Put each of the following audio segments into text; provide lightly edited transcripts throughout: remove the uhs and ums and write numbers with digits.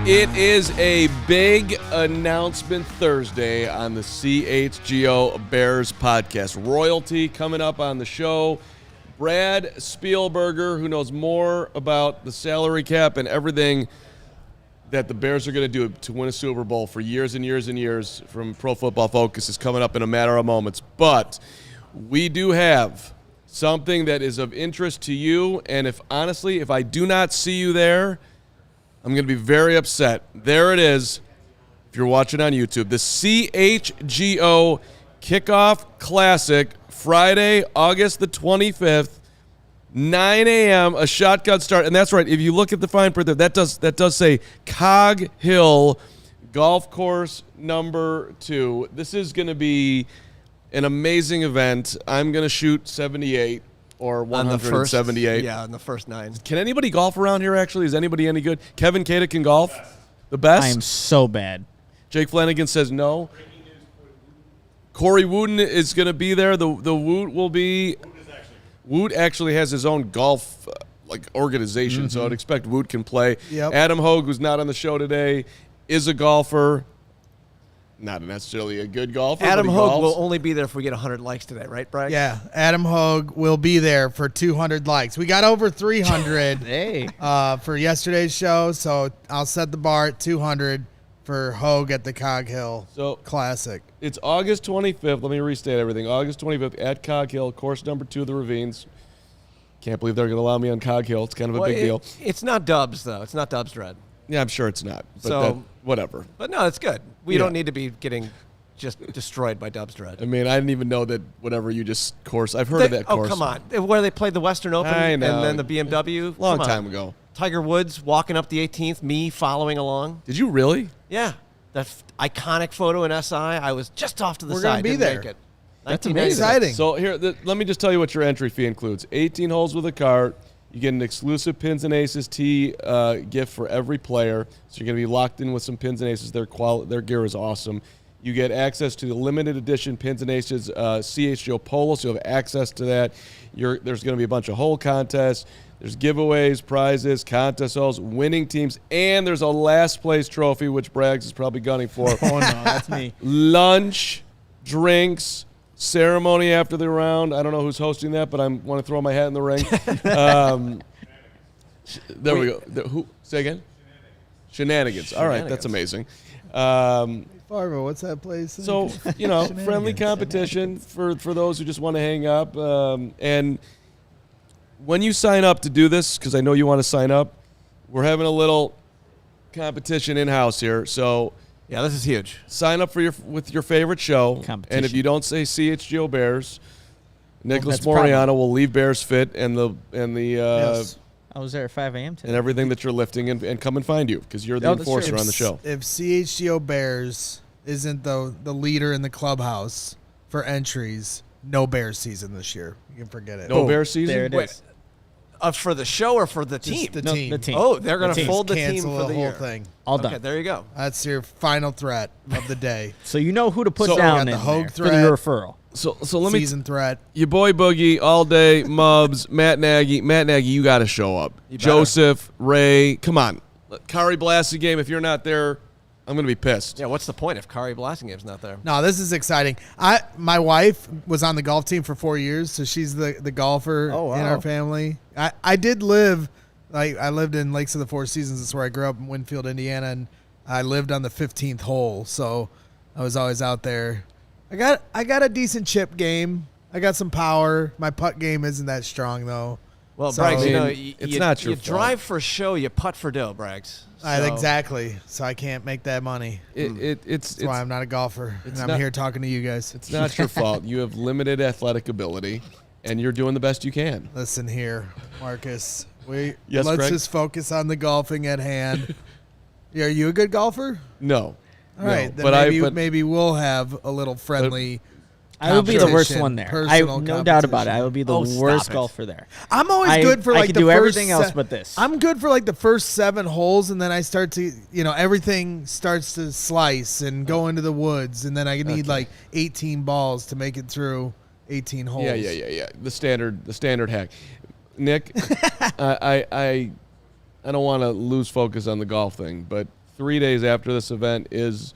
It is a big announcement Thursday on the CHGO Bears Podcast. Royalty coming up on the show. Brad Spielberger, who knows more about the salary cap and everything that the Bears are going to do to win a Super Bowl for years and years and years from Pro Football Focus, is coming up in a matter of moments. But we do have something that is of interest to you, and if I do not see you there, I'm going to be very upset. There it is, if you're watching on YouTube. The CHGO Kickoff Classic, Friday, August the 25th, 9 a.m., a shotgun start. And that's right, if you look at the fine print there, that does say Cog Hill Golf Course number 2. This is going to be an amazing event. I'm going to shoot 78. Or 178. On the first 9. Can anybody golf around here, actually? Is anybody any good? Kevin Cada can golf? The best? I am so bad. Like Flanagan says no. Corey Wooten is going to be there. The Woot will be. Woot actually has his own golf organization, so I'd expect Woot can play. Yep. Adam Hogue, who's not on the show today, is a golfer. Not necessarily a good golfer. Adam but he Hogue golfs. will only be there if we get 100 likes today, right, Brad? Yeah, Adam Hogue will be there for 200 likes. We got over 300 Hey. for yesterday's show, so I'll set the bar at 200 for Hogue at the Cog Hill Classic. It's August 25th. Let me restate everything. August 25th at Cog Hill, course number 2 of the Ravines. Can't believe they're going to allow me on Cog Hill. It's kind of a big deal. It's not Dubs, though. It's not Dubs Dread. Yeah, I'm sure it's not. But So- whatever. But no, it's good. We Yeah. don't need to be getting just destroyed by Dubs Dread. I mean, I didn't even know that whatever you just course. I've heard of that course. Oh, come on. Where they played the Western Open I and know. then the BMW. Long Come on. time ago. Tiger Woods walking up the 18th, me following along. Did you really? Yeah. That iconic photo in SI. I was just off to the We're side. gonna be Didn't there. make it. That's 1990. Exciting. So here, let me just tell you what your entry fee includes. 18 holes with a cart. You get an exclusive Pins and Aces tee gift for every player. So you're going to be locked in with some Pins and Aces. Their gear is awesome. You get access to the limited edition Pins and Aces CHGO Polo, so you have access to that. There's going to be a bunch of hole contests. There's giveaways, prizes, contest holes, winning teams, and there's a last place trophy, which Braggs is probably gunning for. Oh, no, that's me. Lunch, drinks, ceremony after the round. I don't know who's hosting that, but I want to throw my hat in the ring. There we go. Who? Say again? Shenanigans. All right, that's amazing. Fargo, what's that place? So, friendly competition for those who just want to hang up. And when you sign up to do this, because I know you want to sign up, we're having a little competition in-house here. So Yeah, this is huge. sign up with your favorite show. Competition. And if you don't say CHGO Bears, Nicholas that's Moreano will leave Bears Fit and the Yes. I was there at 5 a.m. today. and everything that you're lifting and come and find you because you're the Oh, that's enforcer true. on the show. If CHGO Bears isn't the leader in the clubhouse for entries, no Bears season this year. You can forget it. No Boom. Bears season? There it Wait, is. For the show or for the team? The No, team. the team. Oh, they're going The to team. fold the team Cancel for the whole year. thing. All Okay, done. there you go. That's your final threat of the day. So you know who to put So- down We got in the Hogue there threat. for your referral. So let me Season threat. your boy Boogie all day, Mubs, Matt Nagy, you got to show up. You better. Joseph, Ray, come on. Kari Blassie game. If you're not there, I'm gonna be pissed. Yeah, what's the point if Kari Blassingame's not there? No, this is exciting. My wife was on the golf team for 4 years, so she's the golfer Oh, wow. in our family. I did live, I lived in Lakes of the Four Seasons. That's where I grew up in Winfield, Indiana, and I lived on the 15th hole, so I was always out there. I got a decent chip game. I got some power. My putt game isn't that strong though. Well, So- Braggs, I mean, it's not your you fault. drive for show, you putt for dough, Braggs. So- Exactly. So I can't make that money. It's That's why I'm not a golfer. And I'm not- here talking to you guys. it's not your fault. You have limited athletic ability, and you're doing the best you can. Listen here, Marcus. Yes, let's Craig? just focus on the golfing at hand. Are you a good golfer? No. All right, then but maybe we'll have a little friendly. I will be the worst competition, one there. personal No doubt about it. competition. I will be the Oh, stop worst it. golfer there. I'm always good for I like can the do first everything else but this. I'm good for like the first 7 holes, and then I start to, everything starts to slice and go into the woods, and then I need like 18 balls to make it through 18 holes. Yeah. The standard hack. Nick, I don't want to lose focus on the golf thing, but 3 days after this event is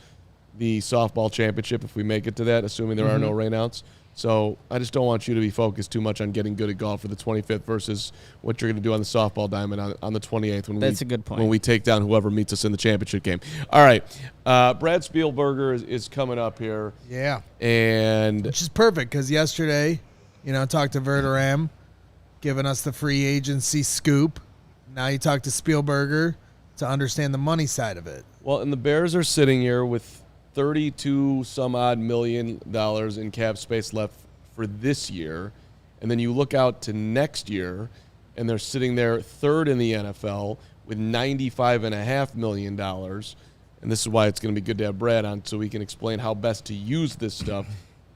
the softball championship, if we make it to that, assuming there are no rainouts. So I just don't want you to be focused too much on getting good at golf for the 25th versus what you're going to do on the softball diamond on the 28th. That's a good point. When we take down whoever meets us in the championship game. All right. Brad Spielberger is coming up here. Yeah. And which is perfect because yesterday, talked to Verderam, giving us the free agency scoop. Now you talk to Spielberger to understand the money side of it. Well, and the Bears are sitting here with $32 some odd million in cap space left for this year. And then you look out to next year, and they're sitting there third in the NFL with $95.5 million. And this is why it's going to be good to have Brad on so we can explain how best to use this stuff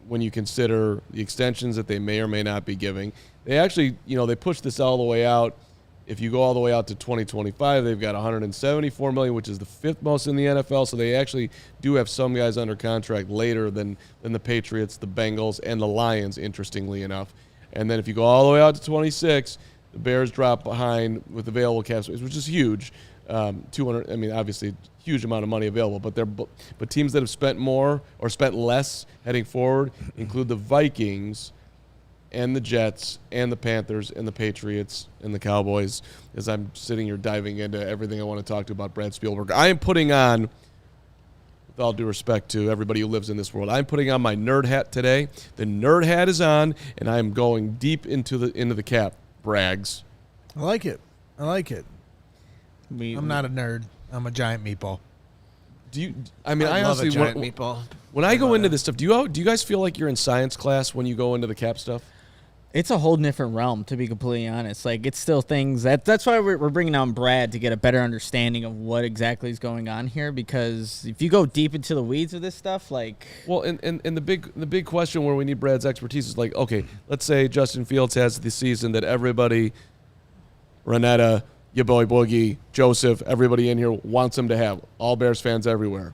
when you consider the extensions that they may or may not be giving. They actually, they pushed this all the way out. If you go all the way out to 2025, they've got $174 million, which is the fifth most in the NFL. So they actually do have some guys under contract later than the Patriots, the Bengals, and the Lions, interestingly enough. And then if you go all the way out to 26, the Bears drop behind with available cap space, which is huge. 200. I mean, obviously, huge amount of money available. But teams that have spent more or spent less heading forward include the Vikings, and the Jets, and the Panthers, and the Patriots, and the Cowboys, as I'm sitting here diving into everything I want to talk to about Brad Spielberger. I am putting on, with all due respect to everybody who lives in this world, I'm putting on my nerd hat today. The nerd hat is on, and I am going deep into the cap, Brags. I like it. I'm not a nerd. I'm a giant meatball. I love honestly, a giant meatball. When I go into this stuff, do you guys feel like you're in science class when you go into the cap stuff? It's a whole different realm, to be completely honest. Like, it's still things that's why we're bringing on Brad to get a better understanding of what exactly is going on here. Because if you go deep into the weeds of this stuff, like, well, and the big question where we need Brad's expertise is like, okay, let's say Justin Fields has the season that everybody, Renetta, your boy Boogie, Joseph, everybody in here wants him to have. All Bears fans everywhere.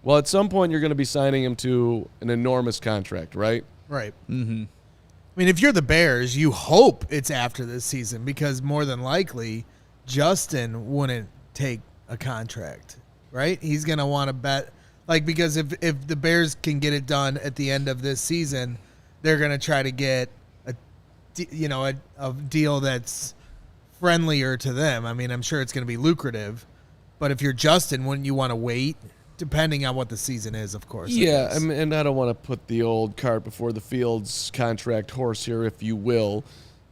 Well, at some point you're going to be signing him to an enormous contract, right? Right. Mm-hmm. I mean, if you're the Bears, you hope it's after this season because more than likely Justin wouldn't take a contract, right? He's going to want to bet, because if the Bears can get it done at the end of this season, they're going to try to get a deal that's friendlier to them. I mean, I'm sure it's going to be lucrative, but if you're Justin, wouldn't you want to wait? Depending on what the season is, of course. Yeah, and I don't want to put the old cart before the Fields contract horse here, if you will.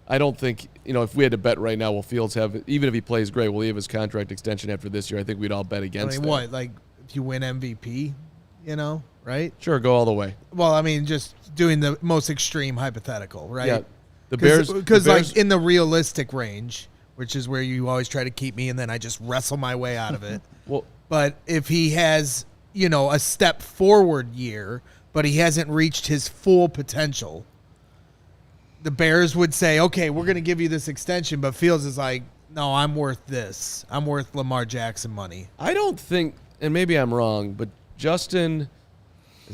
I don't think, if we had to bet right now, will Fields have, even if he plays great, will he have his contract extension after this year? I think we'd all bet against that. What, if you win MVP, right? Sure, go all the way. Well, I mean, just doing the most extreme hypothetical, right? Yeah, the Bears. Because, in the realistic range, which is where you always try to keep me, and then I just wrestle my way out of it. Well, but if he has, a step forward year, but he hasn't reached his full potential, the Bears would say, okay, we're going to give you this extension, but Fields is like, no, I'm worth this. I'm worth Lamar Jackson money. I don't think, and maybe I'm wrong, but Justin,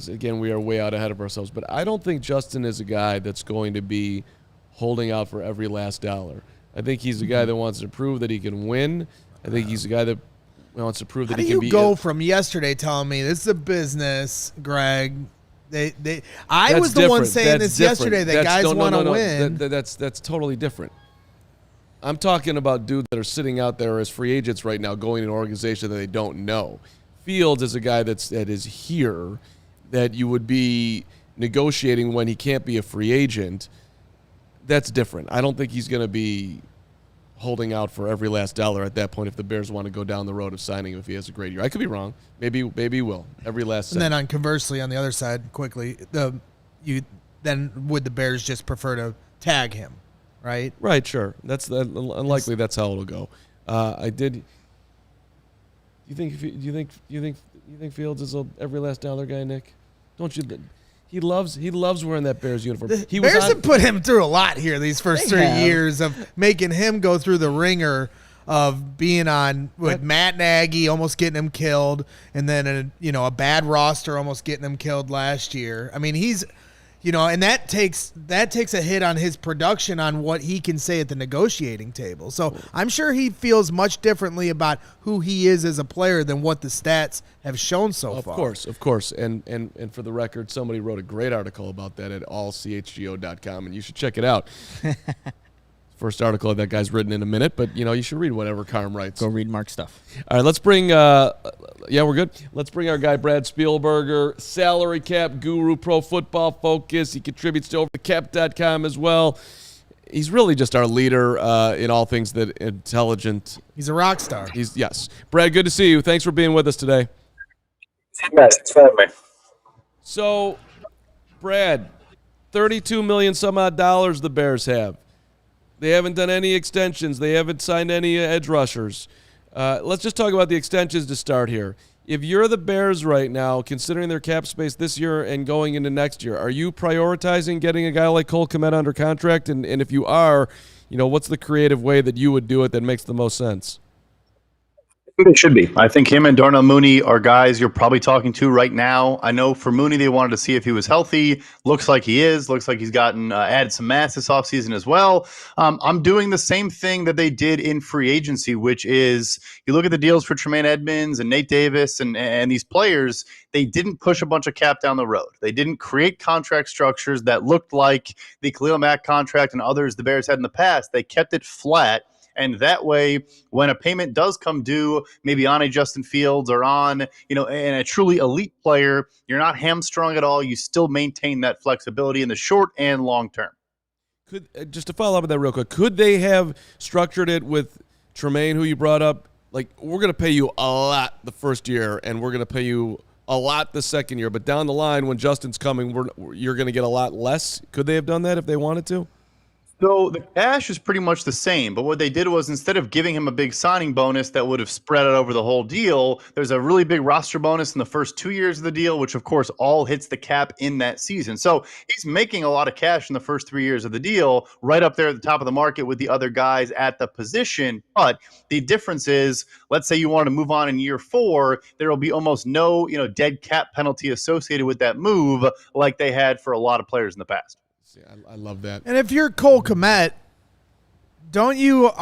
again, we are way out ahead of ourselves, but I don't think Justin is a guy that's going to be holding out for every last dollar. I think he's a guy that wants to prove that he can win. I think he's a guy that wants to prove that he can be. How do you go from yesterday telling me this is a business, Greg? I was the one saying this yesterday that guys want to win. That's totally different. I'm talking about dudes that are sitting out there as free agents right now, going to an organization that they don't know. Fields is a guy that is here, that you would be negotiating when he can't be a free agent. That's different. I don't think he's going to be holding out for every last dollar at that point if the Bears want to go down the road of signing him if he has a great year. I could be wrong. Maybe he will. Every last cent. And then conversely, on the other side, quickly, then would the Bears just prefer to tag him, right? Right, sure. That's unlikely. That's how it'll go. Do you think Fields is a every last dollar guy, Nick? Don't you? He loves wearing that Bears uniform. The Bears have put him through a lot here these first 3 years of making him go through the ringer of being on with Matt Nagy, almost getting him killed, and then a bad roster almost getting him killed last year. I mean, he's And that takes a hit on his production on what he can say at the negotiating table. So I'm sure he feels much differently about who he is as a player than what the stats have shown so far. Of course. And for the record, somebody wrote a great article about that at ALLCITY.com, and you should check it out. First article that guy's written in a minute, but you should read whatever Carm writes. Go read Mark's stuff. All right, let's bring we're good. Let's bring our guy Brad Spielberger, salary cap guru, pro football focus. He contributes to overthecap.com as well. He's really just our leader in all things that intelligent. He's a rock star. Yes. Brad, good to see you. Thanks for being with us today. Thanks for having me. So, Brad, $32 million some odd dollars the Bears have. They haven't done any extensions. They haven't signed any edge rushers. Let's just talk about the extensions to start here. If you're the Bears right now, considering their cap space this year and going into next year, are you prioritizing getting a guy like Cole Kmet under contract? And if you are, what's the creative way that you would do it that makes the most sense? It should be. I think him and Darnell Mooney are guys you're probably talking to right now. I know for Mooney, they wanted to see if he was healthy. Looks like he is. Looks like he's gotten added some mass this offseason as well. I'm doing the same thing that they did in free agency, which is you look at the deals for Tremaine Edmonds and Nate Davis and these players, they didn't push a bunch of cap down the road. They didn't create contract structures that looked like the Khalil Mack contract and others the Bears had in the past. They kept it flat. And that way, when a payment does come due, maybe on a Justin Fields or on, and a truly elite player, you're not hamstrung at all. You still maintain that flexibility in the short and long term. Just to follow up on that real quick, could they have structured it with Tremaine, who you brought up? Like, we're going to pay you a lot the first year, and we're going to pay you a lot the second year. But down the line, when Justin's coming, you're going to get a lot less. Could they have done that if they wanted to? So the cash is pretty much the same, but what they did was instead of giving him a big signing bonus that would have spread out over the whole deal, there's a really big roster bonus in the first 2 years of the deal, which of course all hits the cap in that season. So he's making a lot of cash in the first 3 years of the deal, right up there at the top of the market with the other guys at the position. But the difference is, let's say you wanted to move on in year 4, there will be almost no, dead cap penalty associated with that move like they had for a lot of players in the past. I love that. And if you're Cole Kmet, are you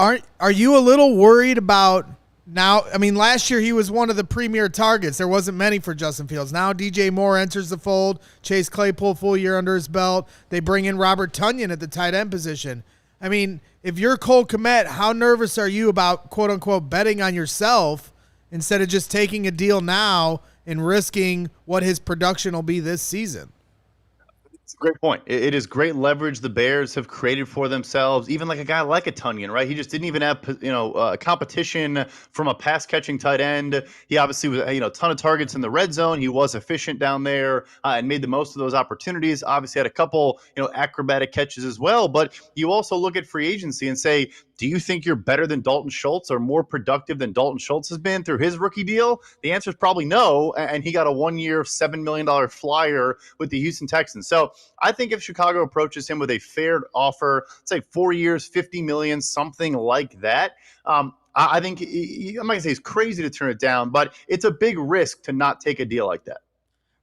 a little worried about now? I mean, last year he was one of the premier targets. There wasn't many for Justin Fields. Now DJ Moore enters the fold. Chase Claypool, full year under his belt. They bring in Robert Tonyan at the tight end position. I mean, if you're Cole Kmet, how nervous are you about, quote unquote, betting on yourself instead of just taking a deal now and risking what his production will be this season? It's a great point. It is great leverage the Bears have created for themselves. Even like a guy like a Tonyan, right? He just didn't even have competition from a pass catching tight end. He obviously was a ton of targets in the red zone. He was efficient down there and made the most of those opportunities. Obviously had a couple acrobatic catches as well. But you also look at free agency and say, do you think you're better than Dalton Schultz or more productive than Dalton Schultz has been through his rookie deal? The answer is probably no. And he got a 1 year, $7 million flyer with the Houston Texans. So I think if Chicago approaches him with a fair offer, say 4 years, $50 million, something like that, I think I'm not going to say he's crazy to turn it down, but it's a big risk to not take a deal like that.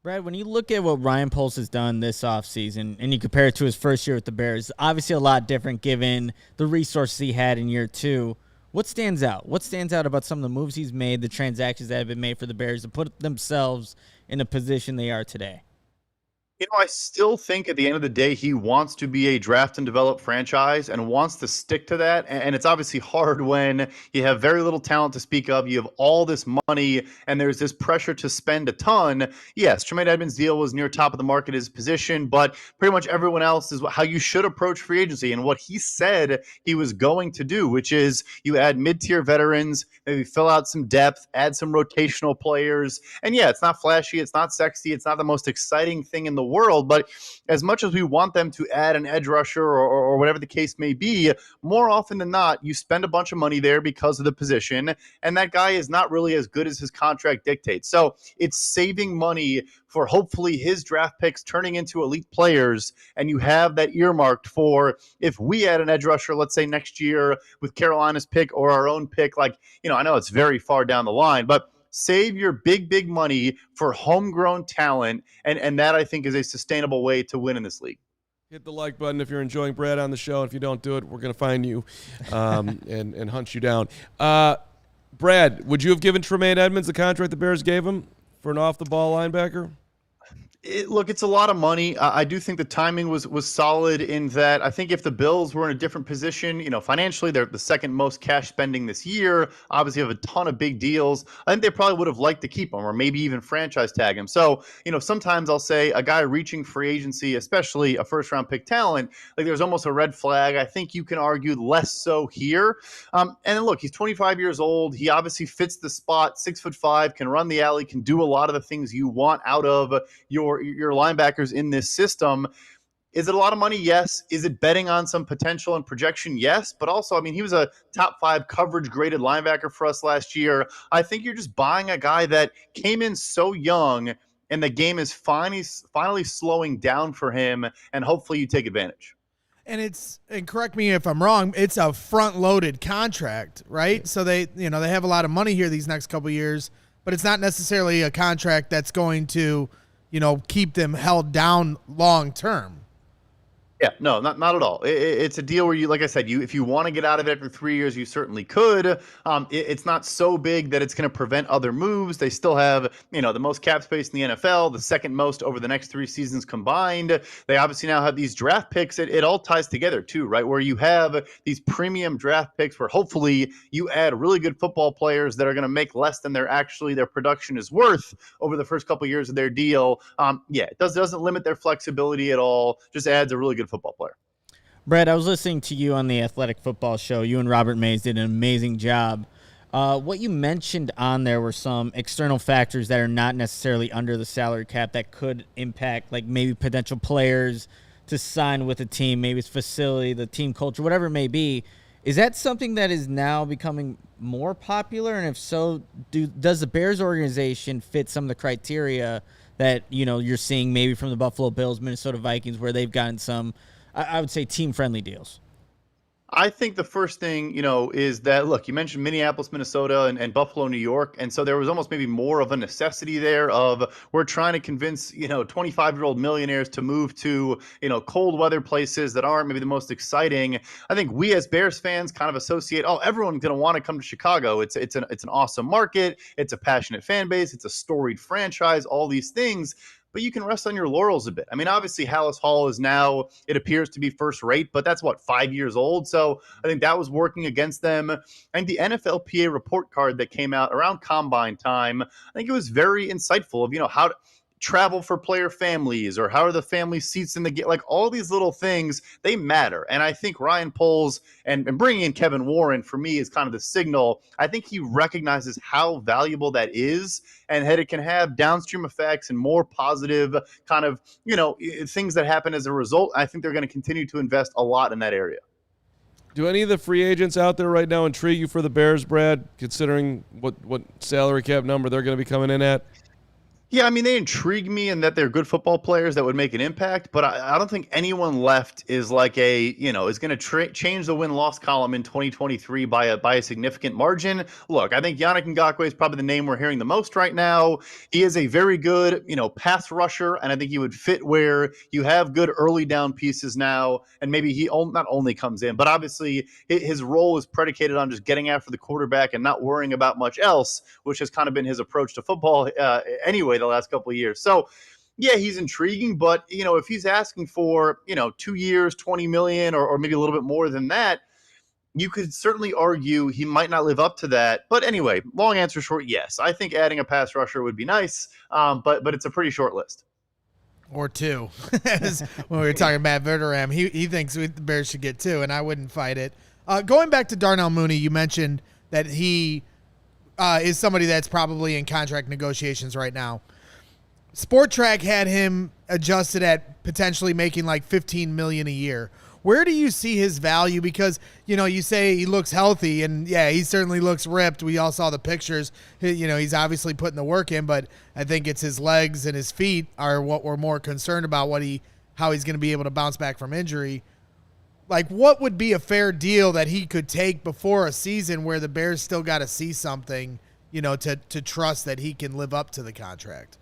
Brad, when you look at what Ryan Poles has done this offseason and you compare it to his first year with the Bears, obviously a lot different given the resources he had in year 2. What stands out? What stands out about some of the moves he's made, the transactions that have been made for the Bears to put themselves in the position they are today? I still think at the end of the day, he wants to be a draft and develop franchise and wants to stick to that. And it's obviously hard when you have very little talent to speak of. You have all this money and there's this pressure to spend a ton. Yes, Tremaine Edmonds' deal was near top of the market his position, but pretty much everyone else is how you should approach free agency and what he said he was going to do, which is you add mid-tier veterans, maybe fill out some depth, add some rotational players. And yeah, it's not flashy. It's not sexy. It's not the most exciting thing in the world, but as much as we want them to add an edge rusher or whatever the case may be, more often than not, you spend a bunch of money there because of the position, and that guy is not really as good as his contract dictates. So it's saving money for hopefully his draft picks turning into elite players, and you have that earmarked for if we add an edge rusher, let's say next year with Carolina's pick or our own pick, I know it's very far down the line, but save your big money for homegrown talent. And that, I think, is a sustainable way to win in this league. Hit the like button if you're enjoying Brad on the show. If you don't do it, we're going to find you and hunt you down. Brad, would you have given Tremaine Edmonds the contract the Bears gave him for an off-the-ball linebacker? Look, it's a lot of money. I do think the timing was solid in that I think if the Bills were in a different position, financially, they're the second most cash spending this year. Obviously, have a ton of big deals. I think they probably would have liked to keep him or maybe even franchise tag him. So, sometimes I'll say a guy reaching free agency, especially a first-round pick talent, like there's almost a red flag. I think you can argue less so here. And then look, he's 25 years old. He obviously fits the spot, 6'5", can run the alley, can do a lot of the things you want out of your linebackers in this system. Is it a lot of money? Yes. Is it betting on some potential and projection? Yes. But also, he was a top 5 coverage graded linebacker for us last year. I think you're just buying a guy that came in so young and the game is finally slowing down for him, and hopefully you take advantage. And correct me if I'm wrong, it's a front-loaded contract, right? So they have a lot of money here these next couple of years, but it's not necessarily a contract that's going to keep them held down long term. Yeah, no, not at all. It's a deal where you, like I said, if you want to get out of it after 3 years, you certainly could. It's not so big that it's going to prevent other moves. They still have, the most cap space in the NFL, the second most over the next 3 seasons combined. They obviously now have these draft picks. It all ties together too, right? Where you have these premium draft picks where hopefully you add really good football players that are going to make less than their production is worth over the first couple of years of their deal. It doesn't limit their flexibility at all. Just adds a really good football player. Brad, I was listening to you on the Athletic Football Show. You and Robert Mays did an amazing job. What you mentioned on there were some external factors that are not necessarily under the salary cap that could impact, like maybe potential players to sign with a team, maybe it's facility, the team culture, whatever it may be. Is that something that is now becoming more popular? And if so, does the Bears organization fit some of the criteria that you're seeing maybe from the Buffalo Bills, Minnesota Vikings, where they've gotten some, I would say, team-friendly deals? I think the first thing, is that, look, you mentioned Minneapolis, Minnesota, and Buffalo, New York. And so there was almost maybe more of a necessity there of we're trying to convince, 25-year-old millionaires to move to, cold weather places that aren't maybe the most exciting. I think we as Bears fans kind of associate, everyone's going to want to come to Chicago. It's an awesome market. It's a passionate fan base. It's a storied franchise, all these things. But you can rest on your laurels a bit. Obviously, Hallis Hall is now, it appears to be first rate, but that's 5 years old. So I think that was working against them. And the NFLPA report card that came out around Combine time, I think it was very insightful of, how to travel for player families or how are the family seats in the game, like all these little things, they matter. And I think Ryan Poles and bringing in Kevin Warren for me is kind of the signal. I think he recognizes how valuable that is and that it can have downstream effects and more positive kind of, things that happen as a result. I think they're going to continue to invest a lot in that area. Do any of the free agents out there right now intrigue you for the Bears, Brad, considering what salary cap number they're going to be coming in at? Yeah, they intrigue me in that they're good football players that would make an impact, but I don't think anyone left is like is going to change the win-loss column in 2023 by a significant margin. Look, I think Yannick Ngakoue is probably the name we're hearing the most right now. He is a very good, pass rusher, and I think he would fit where you have good early down pieces now, and maybe he not only comes in, but obviously his role is predicated on just getting after the quarterback and not worrying about much else, which has kind of been his approach to football anyway the last couple of years. So yeah, he's intriguing, but if he's asking for 2 years, 20 million or maybe a little bit more than that, you could certainly argue he might not live up to that. But anyway, long answer short, yes. I think adding a pass rusher would be nice, but it's a pretty short list. Or 2. When we were talking about Verderame, he thinks the Bears should get 2, and I wouldn't fight it. Going back to Darnell Mooney, you mentioned that he is somebody that's probably in contract negotiations right now. Sport Track had him adjusted at potentially making like $15 million a year. Where do you see his value? Because, you say he looks healthy, and yeah, he certainly looks ripped. We all saw the pictures. He's obviously putting the work in, but I think it's his legs and his feet are what we're more concerned about, how he's going to be able to bounce back from injury. Like, what would be a fair deal that he could take before a season where the Bears still got to see something to trust that he can live up to the contract.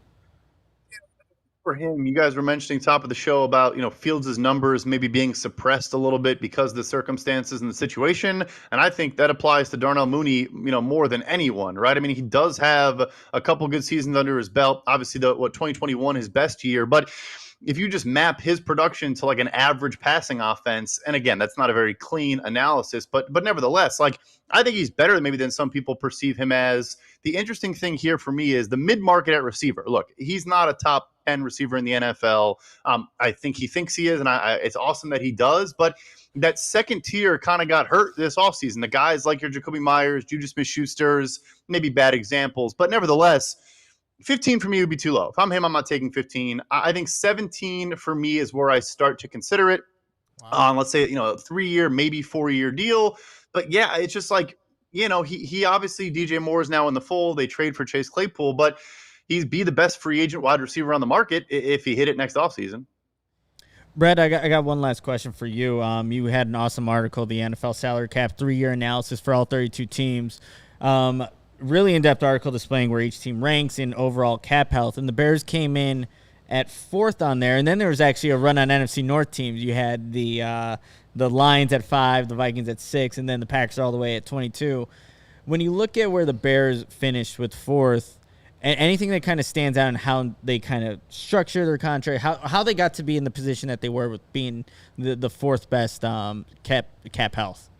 For him, you guys were mentioning top of the show about, Fields' numbers maybe being suppressed a little bit because of the circumstances and the situation. And I think that applies to Darnell Mooney, more than anyone, right? I mean, he does have a couple good seasons under his belt. Obviously, 2021, his best year. But if you just map his production to like an average passing offense, and again, that's not a very clean analysis, but nevertheless, like I think he's better maybe than some people perceive him as. The interesting thing here for me is the mid-market at receiver. Look, he's not a top 10 receiver in the NFL. I think he thinks he is, and it's awesome that he does, but that second tier kind of got hurt this offseason. The guys like your Jacoby Myers, Juju Smith-Schusters, maybe bad examples, but nevertheless, 15 for me would be too low. If I'm him, I'm not taking 15. I think 17 for me is where I start to consider it. Wow. Let's say, a 3-year, maybe 4-year deal. But yeah, it's just like, he obviously, DJ Moore is now in the fold. They trade for Chase Claypool, but he's the best free agent wide receiver on the market if he hit it next offseason. Brad, I got one last question for you. You had an awesome article, the NFL salary cap 3-year analysis for all 32 teams. Really in-depth article displaying where each team ranks in overall cap health, and the Bears came in at 4th on there. And then there was actually a run on NFC North teams. You had the Lions at 5, the Vikings at 6, and then the Packers all the way at 22. When you look at where the Bears finished with 4th, anything that kind of stands out in how they kind of structure their contract, how they got to be in the position that they were with being the 4th best cap health?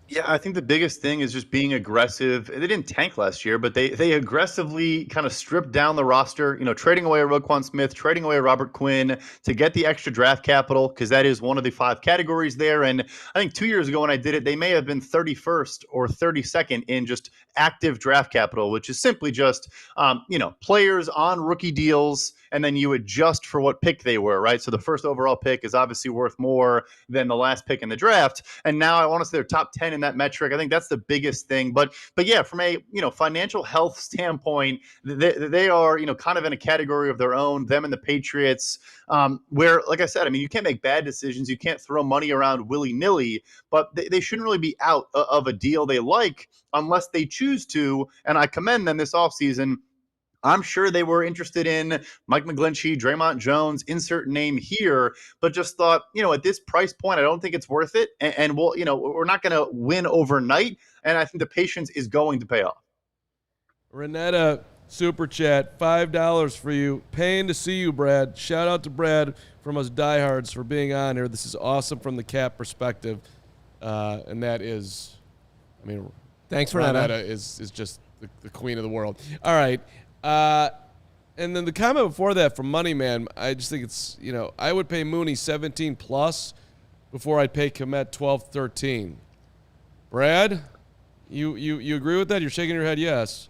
Yeah, I think the biggest thing is just being aggressive. They didn't tank last year, but they aggressively kind of stripped down the roster, trading away Roquan Smith, trading away Robert Quinn to get the extra draft capital, because that is one of the 5 categories there. And I think 2 years ago when I did it, they may have been 31st or 32nd in just active draft capital, which is simply just, players on rookie deals, and then you adjust for what pick they were, right? So the first overall pick is obviously worth more than the last pick in the draft. And now I want to say they're top 10 in that metric. I think that's the biggest thing. But yeah, from a financial health standpoint, they are kind of in a category of their own. Them and the Patriots, where, like I said, I mean, you can't make bad decisions. You can't throw money around willy nilly. But they shouldn't really be out of a deal they like unless they choose to. And I commend them this offseason. I'm sure they were interested in Mike McGlinchey, Draymond Jones, insert name here, but just thought, at this price point, I don't think it's worth it. And we'll, we're not going to win overnight. And I think the patience is going to pay off. Renetta, super chat, $5 for you. Paying to see you, Brad. Shout out to Brad from us diehards for being on here. This is awesome from the cap perspective. And that is, thanks, Renetta is just the queen of the world. All right. And then the comment before that from Moneyman, I just think it's, I would pay Mooney 17 plus before I'd pay Kmet 12, 13. Brad, you agree with that? You're shaking your head yes.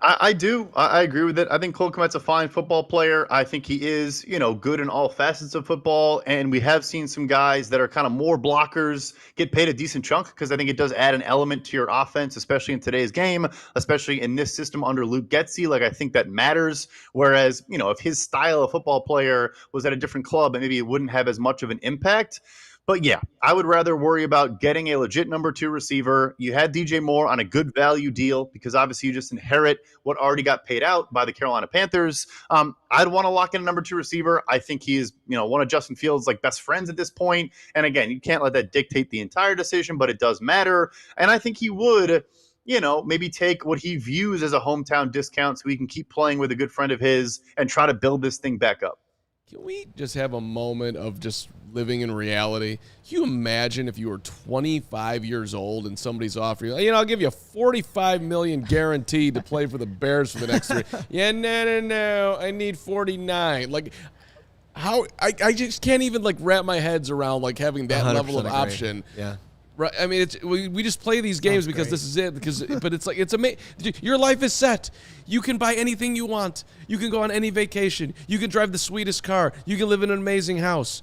I do. I agree with it. I think Cole Kmet's a fine football player. I think he is, good in all facets of football. And we have seen some guys that are kind of more blockers get paid a decent chunk, because I think it does add an element to your offense, especially in today's game, especially in this system under Luke Getsy. Like, I think that matters. Whereas, if his style of football player was at a different club, and maybe it wouldn't have as much of an impact. But yeah, I would rather worry about getting a legit number 2 receiver. You had DJ Moore on a good value deal, because obviously you just inherit what already got paid out by the Carolina Panthers. I'd want to lock in a number 2 receiver. I think he is, one of Justin Fields' best friends at this point. And again, you can't let that dictate the entire decision, but it does matter. And I think he would, maybe take what he views as a hometown discount so he can keep playing with a good friend of his and try to build this thing back up. Can we just have a moment of just living in reality? Can you imagine if you were 25 years old and somebody's offering you, I'll give you $45 million guaranteed to play for the Bears for the next 3. Yeah, no, I need 49. How I just can't even wrap my heads around having that level of option. Yeah. Right. I mean, we just play these games because this is it. But it's amazing. Your life is set. You can buy anything you want. You can go on any vacation. You can drive the sweetest car. You can live in an amazing house.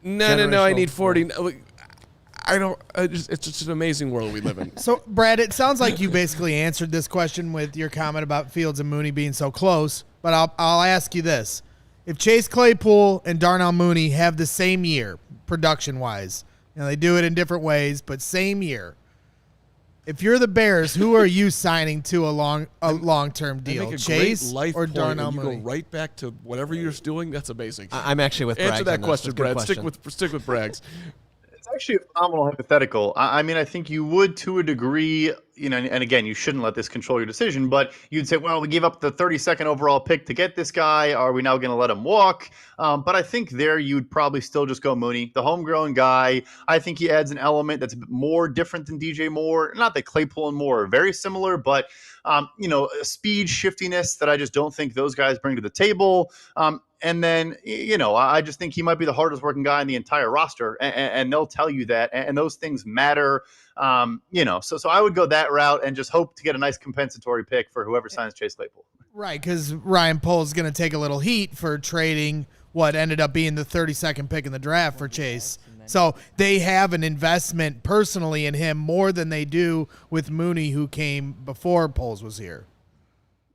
No. I need 40. It's just an amazing world we live in. So, Brad, it sounds like you basically answered this question with your comment about Fields and Mooney being so close. But I'll ask you this: if Chase Claypool and Darnell Mooney have the same year production-wise. They do it in different ways, but same year. If you're the Bears, who are you signing to a long-term They deal? make a Chase great life or point, Darnell and you Mooney? go right back to whatever you're doing. That's amazing. I'm actually with Braggs Answer that on this. question, That's a good Brad. question. Stick with Braggs. It's actually a phenomenal hypothetical. I mean, I think you would to a degree, and again, you shouldn't let this control your decision, but you'd say, well, we gave up the 32nd overall pick to get this guy. Are we now going to let him walk? But I think there you'd probably still just go Mooney, the homegrown guy. I think he adds an element that's more different than DJ Moore. Not that Claypool and Moore are very similar, but a speed, shiftiness that I just don't think those guys bring to the table. And then, I just think he might be the hardest working guy in the entire roster, and they'll tell you that, and those things matter. So I would go that route and just hope to get a nice compensatory pick for whoever signs Chase Claypool. Right, because Ryan Poles is going to take a little heat for trading what ended up being the 32nd pick in the draft for Chase. So they have an investment personally in him more than they do with Mooney, who came before Poles was here.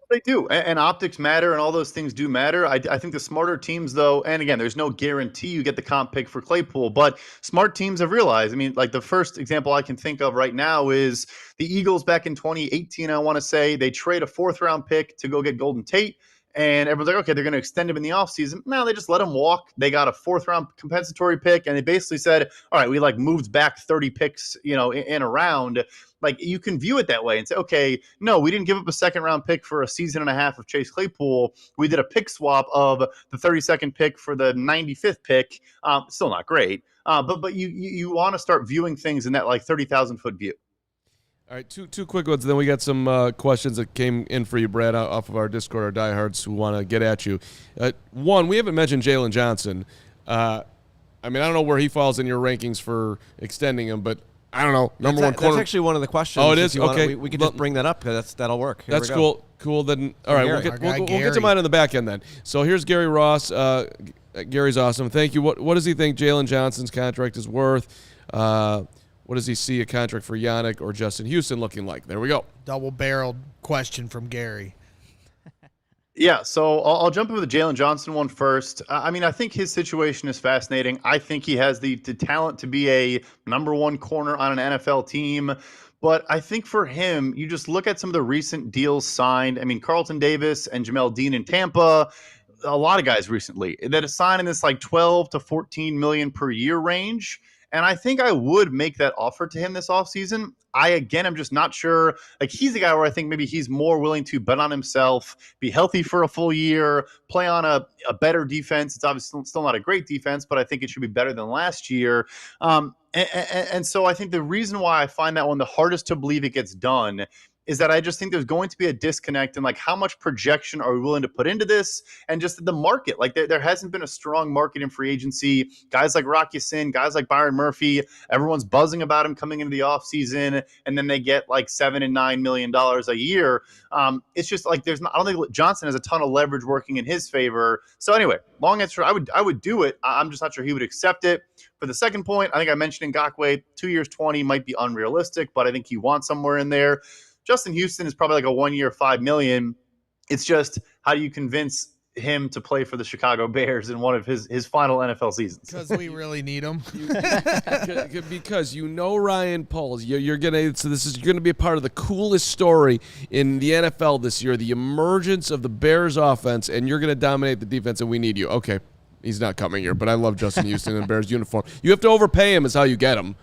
They do, and optics matter, and all those things do matter. I think the smarter teams, though, and again, there's no guarantee you get the comp pick for Claypool, but smart teams have realized. I mean, like the first example I can think of right now is the Eagles back in 2018, I want to say. They trade a 4th-round pick to go get Golden Tate, and everyone's like, okay, they're going to extend him in the offseason. No, they just let him walk. They got a 4th-round compensatory pick, and they basically said, all right, we moved back 30 picks, in a round. Like, you can view it that way and say, okay, no, we didn't give up a 2nd-round pick for a season and a half of Chase Claypool. We did a pick swap of the 32nd pick for the 95th pick. Still not great, but you want to start viewing things in that 30,000-foot view. All right, two quick ones. Then we got some questions that came in for you, Brad, off of our Discord, our diehards who want to get at you. One, we haven't mentioned Jalen Johnson. I don't know where he falls in your rankings for extending him, but I don't know. Number one corner. That's actually one of the questions. Oh, it is? Okay. We can just bring that up because that'll work. That's cool. Cool. Then, all right, we'll get to mine on the back end then. So here's Gary Ross. Gary's awesome. Thank you. What does he think Jalen Johnson's contract is worth? What does he see a contract for Yannick or Justin Houston looking like? There we go. Double-barreled question from Gary. Yeah, so I'll jump in with the Jalen Johnson one first. I think his situation is fascinating. I think he has the talent to be a number 1 corner on an NFL team. But I think for him, you just look at some of the recent deals signed. I mean, Carlton Davis and Jamel Dean in Tampa, a lot of guys recently that are signed in this 12 to 14 million per year range. And I think I would make that offer to him this offseason. I'm just not sure. He's a guy where I think maybe he's more willing to bet on himself, be healthy for a full year, play on a better defense. It's obviously still not a great defense, but I think it should be better than last year. And so I think the reason why I find that one the hardest to believe it gets done is that I just think there's going to be a disconnect in how much projection are we willing to put into this, and just the market. There hasn't been a strong market in free agency. Guys like Rock Ya-Sin, guys like Byron Murphy, everyone's buzzing about him coming into the offseason, and then they get $7 and $9 million a year. It's just I don't think Johnson has a ton of leverage working in his favor. So anyway, long answer, I would do it. I'm just not sure he would accept it. For the second point, I think I mentioned Ngakoue, 2 years, 20 might be unrealistic, but I think he wants somewhere in there. Justin Houston is probably a 1 year, $5 million. It's just, how do you convince him to play for the Chicago Bears in one of his final NFL seasons? Because we really need him. Because Ryan Poles, you're gonna. So this is going to be a part of the coolest story in the NFL this year, the emergence of the Bears offense, and you're going to dominate the defense, and we need you. Okay, he's not coming here, but I love Justin Houston in Bears uniform. You have to overpay him, is how you get him.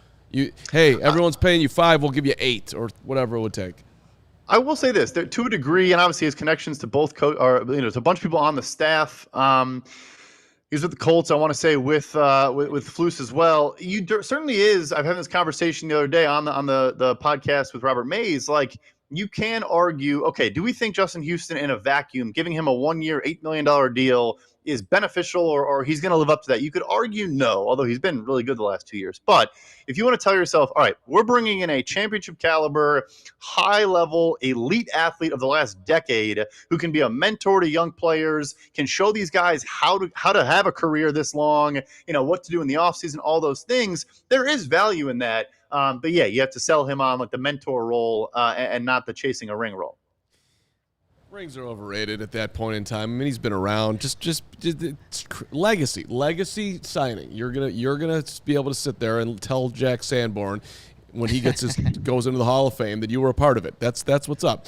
Everyone's paying you $5, we'll give you $8 or whatever it would take. I will say this, to a degree, and obviously his connections to both to a bunch of people on the staff. He's with the Colts, I want to say, with Flus as well. Certainly is. I've had this conversation the other day on the podcast with Robert Mays. You can argue, okay, do we think Justin Houston in a vacuum, giving him a 1 year, $8 million deal is beneficial, or he's going to live up to that? You could argue no, although he's been really good the last 2 years. But if you want to tell yourself, all right, we're bringing in a championship caliber, high level, elite athlete of the last decade who can be a mentor to young players, can show these guys how to have a career this long, what to do in the offseason, all those things, there is value in that. But yeah, you have to sell him on the mentor role and not the chasing a ring role. Rings are overrated at that point in time. I mean, he's been around. Just legacy signing. You're gonna be able to sit there and tell Jack Sanborn, when he goes into the Hall of Fame that you were a part of it. That's what's up.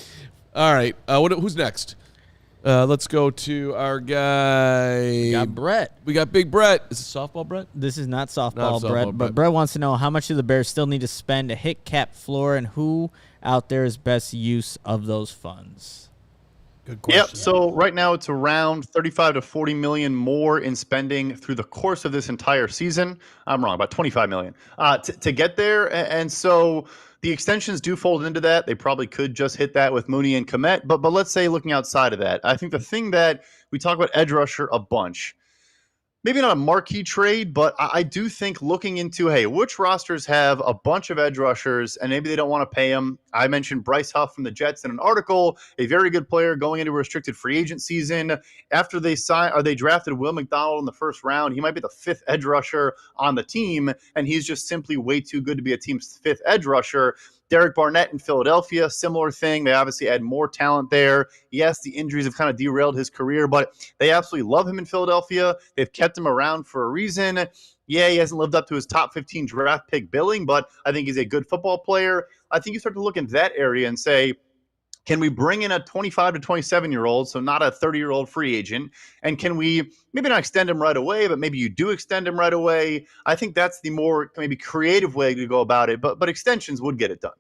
All right, who's next? Let's go to our guy. We got Brett. We got Big Brett. Is it softball, Brett? This is not softball, Not softball, Brett, Brett. but Brett wants to know how much do the Bears still need to spend to hit cap floor, and who out there is best use of those funds? Good question. Yep. So right now it's around 35 to 40 million more in spending through the course of this entire season. I'm wrong, about 25 million to get there. And so the extensions do fold into that. They probably could just hit that with Mooney and Komet. But let's say looking outside of that, I think the thing that we talk about edge rusher a bunch, maybe not a marquee trade, but I do think looking into, hey, which rosters have a bunch of edge rushers and maybe they don't want to pay them. I mentioned Bryce Huff from the Jets in an article, a very good player going into a restricted free agent season. After they drafted Will McDonald in the first round, he might be the fifth edge rusher on the team, and he's just simply way too good to be a team's fifth edge rusher. Derek Barnett in Philadelphia, similar thing. They obviously add more talent there. Yes, the injuries have kind of derailed his career, but they absolutely love him in Philadelphia. They've kept him around for a reason. Yeah, he hasn't lived up to his top 15 draft pick billing, but I think he's a good football player. I think you start to look in that area and say, can we bring in a 25 to 27-year-old, so not a 30-year-old free agent, and can we maybe not extend him right away, but maybe you do extend him right away? I think that's the more maybe creative way to go about it, but extensions would get it done.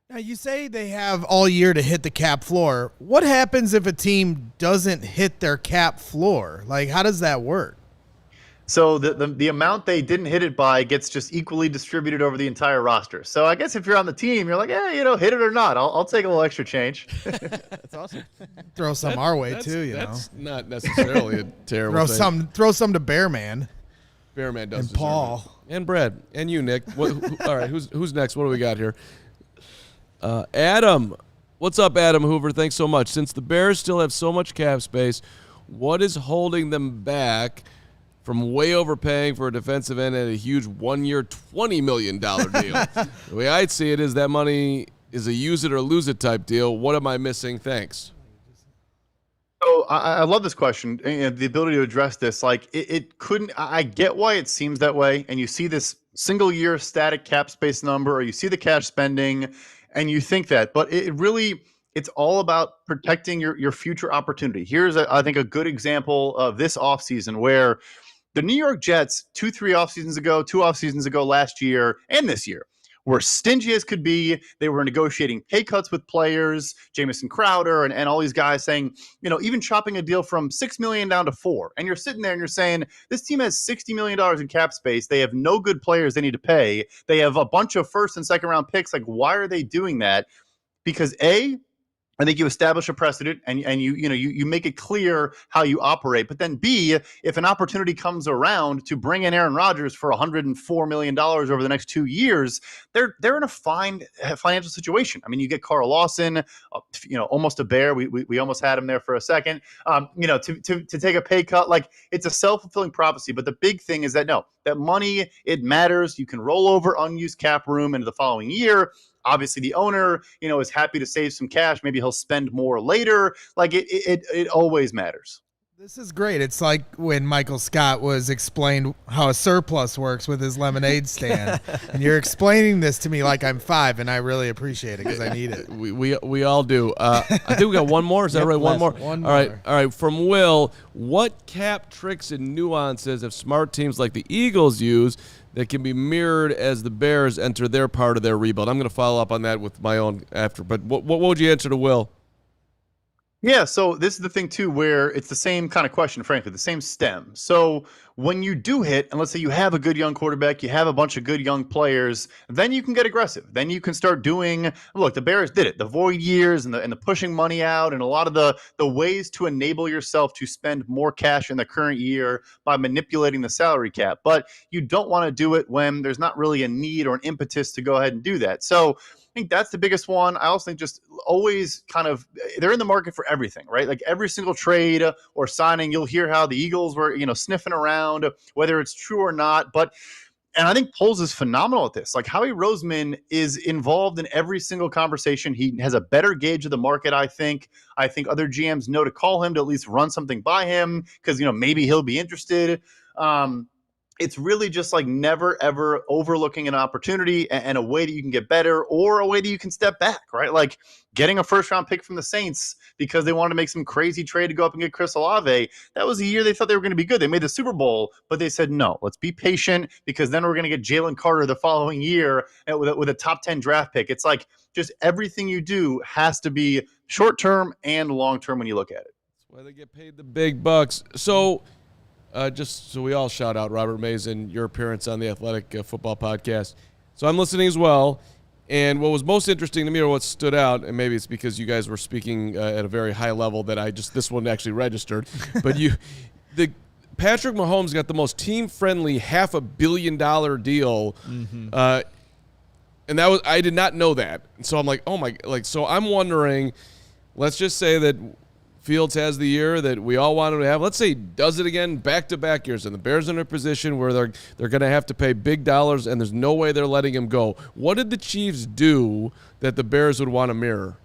Now, you say they have all year to hit the cap floor. What happens if a team doesn't hit their cap floor? Like, how does that work? So the amount they didn't hit it by gets just equally distributed over the entire roster. So I guess if you're on the team, you're like, hit it or not. I'll take a little extra change. That's awesome. Throw some our way too, you know. That's not necessarily a terrible thing. Throw some to Bearman. Bearman does. And Paul. And Brad. And you, Nick. All right, who's next? What do we got here? Adam. What's up, Adam Hoover? Thanks so much. Since the Bears still have so much cap space, what is holding them back from way overpaying for a defensive end at a huge one-year, $20 million deal? The way I'd see it is that money is a use it or lose it type deal. What am I missing? Thanks. So I love this question and the ability to address this. Like it couldn't. I get why it seems that way, and you see this single-year static cap space number, or you see the cash spending, and you think that. But it's all about protecting your future opportunity. Here's, I think, a good example of this offseason where the New York Jets, 2 off seasons ago last year and this year, were stingy as could be. They were negotiating pay cuts with players, Jamison Crowder and all these guys saying, even chopping a deal from $6 million down to $4 million. And you're sitting there and you're saying, this team has $60 million in cap space. They have no good players they need to pay. They have a bunch of first and second round picks. Like, why are they doing that? Because I think you establish a precedent and you make it clear how you operate. But then B, if an opportunity comes around to bring in Aaron Rodgers for $104 million over the next 2 years, they're in a fine financial situation. I mean, you get Carl Lawson, almost a Bear. We almost had him there for a second. To take a pay cut, like, it's a self-fulfilling prophecy. But the big thing is that that money, it matters. You can roll over unused cap room into the following year. Obviously, the owner, is happy to save some cash. Maybe he'll spend more later. Like, it always matters. This is great. It's like when Michael Scott was explained how a surplus works with his lemonade stand. And you're explaining this to me like I'm 5, and I really appreciate it because I need it. We all do. I think we got one more. Is that right? One more. All right. From Will, what cap tricks and nuances have smart teams like the Eagles use that can be mirrored as the Bears enter their part of their rebuild? I'm going to follow up on that with my own after. But what would you answer to Will? Yeah, so this is the thing, too, where it's the same kind of question, frankly, the same stem. So when you do hit, and let's say you have a good young quarterback, you have a bunch of good young players, then you can get aggressive. Then you can start doing, look, the Bears did it, the void years and the pushing money out and a lot of the ways to enable yourself to spend more cash in the current year by manipulating the salary cap. But you don't want to do it when there's not really a need or an impetus to go ahead and do that. So I think that's the biggest one. I also think just always they're in the market for everything, right? Like every single trade or signing, you'll hear how the Eagles were, sniffing around, whether it's true or not. And I think Poles is phenomenal at this. Like, Howie Roseman is involved in every single conversation. He has a better gauge of the market, I think. I think other GMs know to call him to at least run something by him because, maybe he'll be interested. it's really just like never, ever overlooking an opportunity and a way that you can get better or a way that you can step back, right? Like getting a first-round pick from the Saints because they wanted to make some crazy trade to go up and get Chris Olave. That was a year they thought they were going to be good. They made the Super Bowl, but they said, no, let's be patient because then we're going to get Jalen Carter the following year with a top 10 draft pick. It's like just everything you do has to be short-term and long-term when you look at it. That's why they get paid the big bucks. So just so we all shout out Robert Mason, your appearance on the Athletic Football Podcast. So I'm listening as well. And what was most interesting to me, or what stood out, and maybe it's because you guys were speaking at a very high level that this one actually registered. But Patrick Mahomes got the most team-friendly $500 million deal. Mm-hmm. And that was, I did not know that. So I'm like, oh my, so I'm wondering, let's just say that Fields has the year that we all want him to have. Let's say he does it again back-to-back years, and the Bears are in a position where they're going to have to pay big dollars, and there's no way they're letting him go. What did the Chiefs do that the Bears would want to mirror?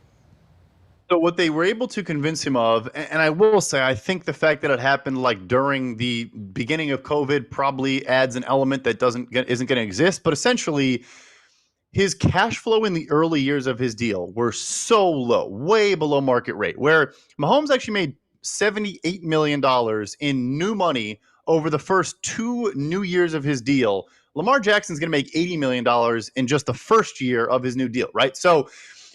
So what they were able to convince him of, and I will say, I think the fact that it happened like during the beginning of COVID probably adds an element that isn't going to exist, but essentially his cash flow in the early years of his deal were so low, way below market rate, where Mahomes actually made $78 million in new money over the first 2 new years of his deal. Lamar Jackson's going to make $80 million in just the first year of his new deal, right? So,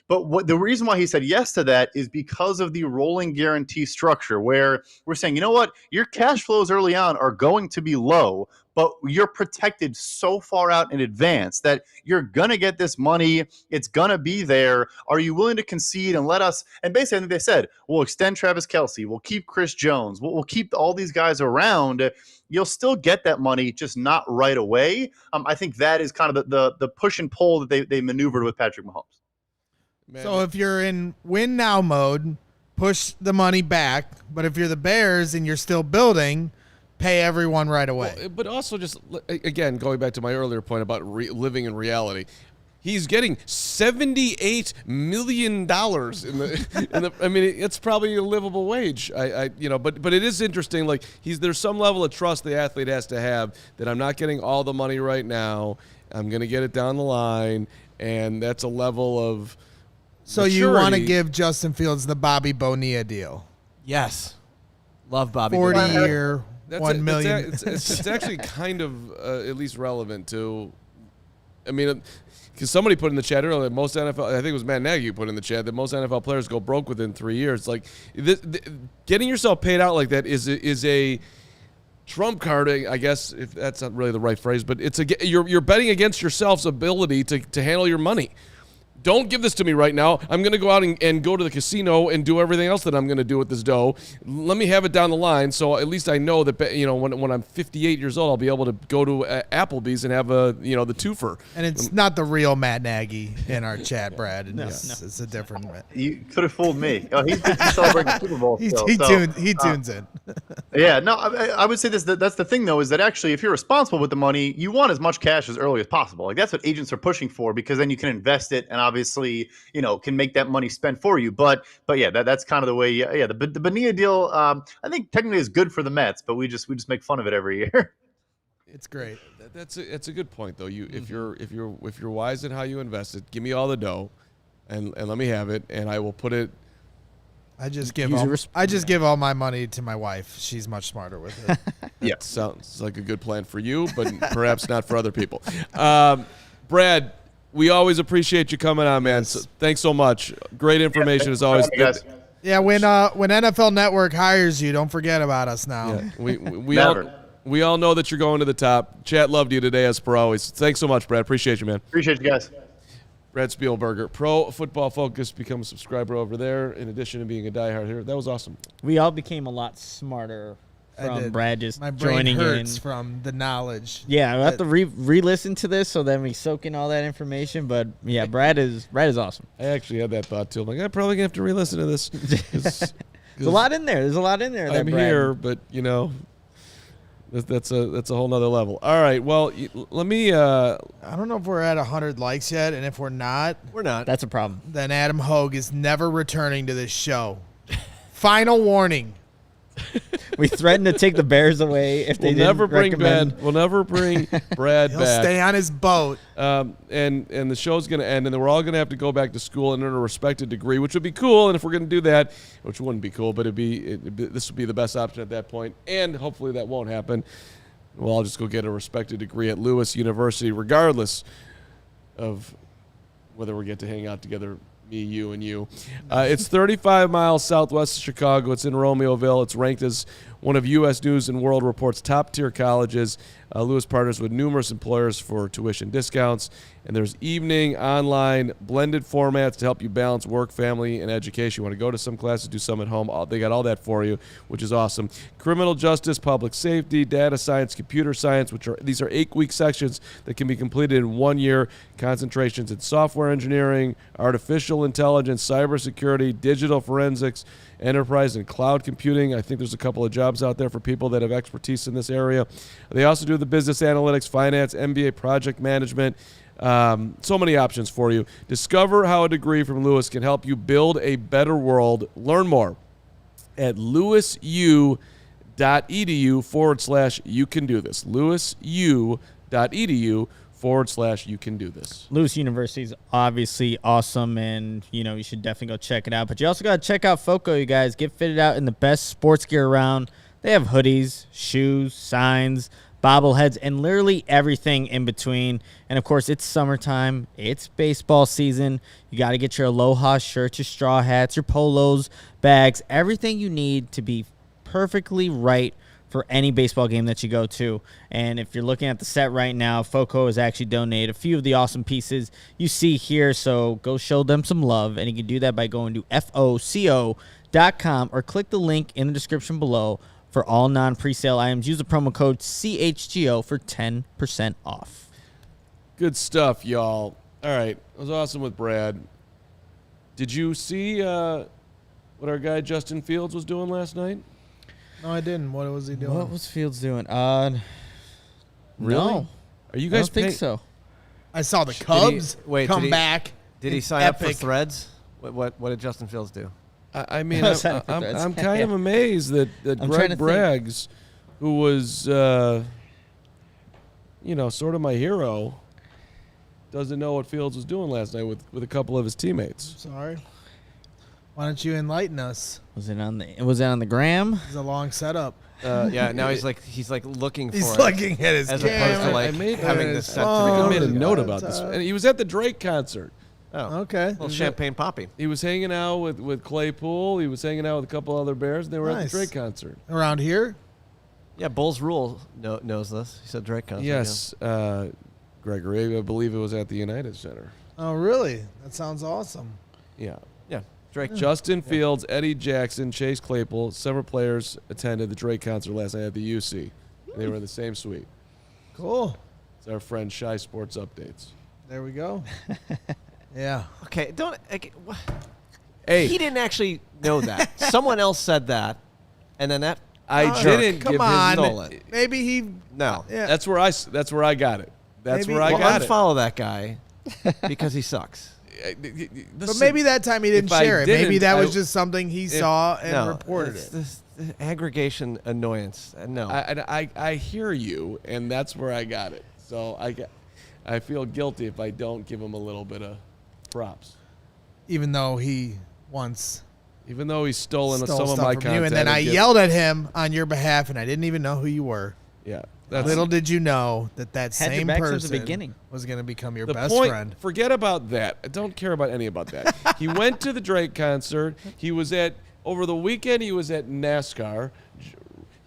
but the reason why he said yes to that is because of the rolling guarantee structure, where we're saying, you know what, your cash flows early on are going to be low, but you're protected so far out in advance that you're going to get this money. It's going to be there. Are you willing to concede and let us? And basically, I think they said, we'll extend Travis Kelce. We'll keep Chris Jones. We'll keep all these guys around. You'll still get that money, just not right away. I think that is kind of the push and pull that they maneuvered with Patrick Mahomes. Man. So if you're in win now mode, push the money back. But if you're the Bears and you're still building, pay everyone right away. Well, but also just, again, going back to my earlier point about living in reality, he's getting $78 million in the I mean, it's probably a livable wage. But it is interesting. Like there's some level of trust the athlete has to have that I'm not getting all the money right now. I'm going to get it down the line. And that's a level of So maturity. you want to give Justin Fields the Bobby Bonilla deal? Yes. Love Bobby. 40-year, $1 million. It's actually kind of at least relevant to, I mean, because somebody put in the chat earlier, most NFL, I think it was Matt Nagy who put in the chat, that most NFL players go broke within 3 years. Like, getting yourself paid out like that is a trump card, I guess, if that's not really the right phrase, but you're betting against yourself's ability to handle your money. Don't give this to me right now. I'm going to go out and go to the casino and do everything else that I'm going to do with this dough. Let me have it down the line, so at least I know that when I'm 58 years old, I'll be able to go to Applebee's and have the twofer. And it's not the real Matt Nagy in our chat, Brad. It's a different Matt. You could have fooled me. He's celebrating the Super Bowl. He tunes in. Yeah, no, I would say this. That's the thing, though, is that actually if you're responsible with the money, you want as much cash as early as possible. Like that's what agents are pushing for, because then you can invest it and obviously, can make that money spent for you. But yeah, that's kind of the way. Yeah, the Bonilla deal, I think technically is good for the Mets, but we just make fun of it every year. It's great. That's a good point, though. If you're wise in how you invest it, give me all the dough, and let me have it, and I will put it. I just give all my money to my wife. She's much smarter with it. Yeah, sounds like a good plan for you, but perhaps not for other people. Brad, we always appreciate you coming on, man. So, thanks so much. Great information as always. Yeah, when NFL Network hires you, don't forget about us now. Yeah, we all know that you're going to the top. Chat loved you today, as per always. Thanks so much, Brad. Appreciate you, man. Appreciate you guys. Brad Spielberger, Pro Football Focus. Become a subscriber over there. In addition to being a diehard here, that was awesome. We all became a lot smarter from Brad just my brain joining hurts in from the knowledge. Yeah, I have to re-listen to this so then we soak in all that information. But yeah, Brad is awesome. I actually had that thought too. I'm like, I'm probably gonna have to re-listen to this. There's a lot in there. I'm here, but that's a whole nother level. All right, well, let me. I don't know if we're at 100 likes yet, and if we're not, That's a problem. Then Adam Hogue is never returning to this show. Final warning. We threatened to take the Bears away if they We'll never didn't bring recommend. We'll never bring Brad He'll back. stay on his boat. And the show's going to end, and then we're all going to have to go back to school and earn a respected degree, which would be cool. And if we're going to do that, which wouldn't be cool, but this would be the best option at that point. And hopefully that won't happen. We'll all just go get a respected degree at Lewis University, regardless of whether we get to hang out together, me, you, and you. It's 35 miles southwest of Chicago. It's in Romeoville. It's ranked as one of U.S. News and World Report's top-tier colleges. Lewis partners with numerous employers for tuition discounts. And there's evening, online, blended formats to help you balance work, family, and education. You want to go to some classes, do some at home. They got all that for you, which is awesome. Criminal justice, public safety, data science, computer science, these are 8-week sections that can be completed in 1 year. Concentrations in software engineering, artificial intelligence, cybersecurity, digital forensics, enterprise and cloud computing. I think there's a couple of jobs out there for people that have expertise in this area. They also do the business analytics, finance, MBA, project management. So many options for you. Discover how a degree from Lewis can help you build a better world. Learn more at lewisu.edu/you can do this. lewisu.edu/you can do this. Lewis University is obviously awesome, and you should definitely go check it out. But you also got to check out FOCO, you guys. Get fitted out in the best sports gear around. They have hoodies, shoes, signs, bobbleheads, and literally everything in between. And, of course, it's summertime. It's baseball season. You got to get your Aloha shirts, your straw hats, your polos, bags, everything you need to be perfectly right for any baseball game that you go to. And if you're looking at the set right now, FOCO has actually donated a few of the awesome pieces you see here. So go show them some love. And you can do that by going to FOCO.com or click the link in the description below. For all non-presale items, use the promo code CHGO for 10% off. Good stuff, y'all. All right. It was awesome with Brad. Did you see what our guy Justin Fields was doing last night? No, I didn't. What was he doing? What was Fields doing? Really? No. Are you I guys don't think so. I saw the Cubs come back. Did he sign up for Threads? What did Justin Fields do? I mean, No, I'm kind of amazed that Greg Braggs, who was, sort of my hero, doesn't know what Fields was doing last night with a couple of his teammates. Sorry. Why don't you enlighten us? Was it on the gram? It's a long setup. Yeah, now he's looking for He's it. looking at his As camera. opposed to having this set to I the made a go. note about this. And he was at the Drake concert. Oh, Okay. little champagne poppy. He was hanging out with Claypool. He was hanging out with a couple other Bears. And they were at Nice. the Drake concert. Around here? Yeah, Bulls Rule knows this. He said Drake concert. Yes, Gregory. I believe it was at the United Center. Oh, really? That sounds awesome. Yeah. Yeah, Drake. Justin Fields, Eddie Jackson, Chase Claypool, several players attended the Drake concert last night at the UC. They were in the same suite. Cool. It's our friend Shy Sports Updates. There we go. Yeah. Okay, don't. Okay, Hey, he didn't actually know that. Someone else said that, and then that. I jerk. didn't Come give on. Stole it. Maybe he. No. Yeah. That's where I got it. That's Maybe- where I Well, got it. unfollow that guy because he sucks. But maybe that time he didn't if I share it. Maybe didn't, that was I- just something he saw and No, reported it's it. this aggregation annoyance. No. I hear you, and that's where I got it. So I feel guilty if I don't give him a little bit of props, Even though he once even though he's stolen stole some of stuff my from content. you, and then I yelled at him on your behalf, and I didn't even know who you were. Yeah, Little did you know that Had same your back since person the beginning. was going to become your the best point. friend. Forget about that. I don't care about any about that. He went to the Drake concert. He was over the weekend. He was at NASCAR.